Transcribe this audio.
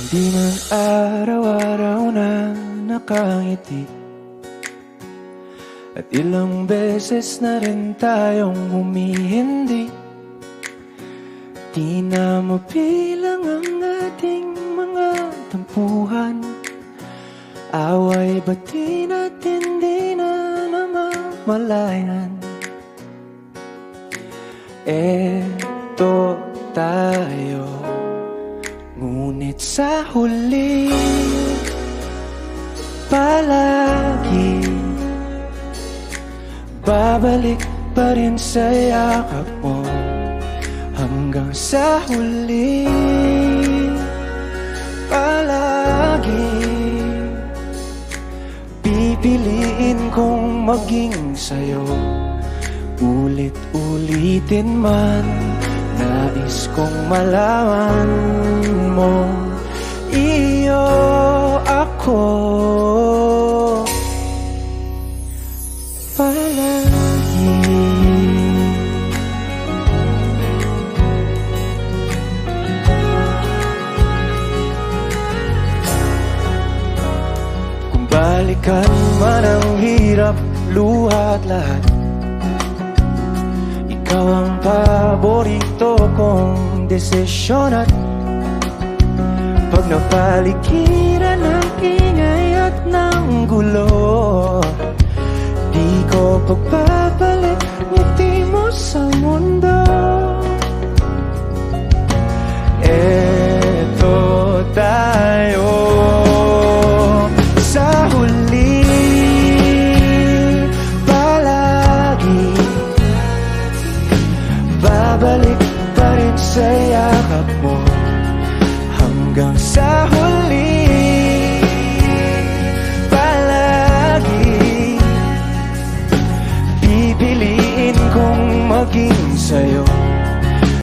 Di man araw-araw na nakangiti, at ilang beses na rin tayong humihindi. Di na mabilang ang ating mga tampuhan, away bati natin di na namamalayan. Eto tayo, ngunit sa huli palagi babalik pa rin sa yakap mo. Hanggang sa huli palagi pipiliin kong maging sa'yo. Ulit-ulitin man, nais kong malaman mo, iyo ako palagi. Kung balikan man ang hirap, luha at lahat, ikaw ang paborito kong desisyon. At pag napaligiran ng ingay at ng gulo, di ko pagpapalit ngiti mo sa mundo. Eto tayo sa huli palagi, babalik pa rin sa yakap mo. Hanggang sa huli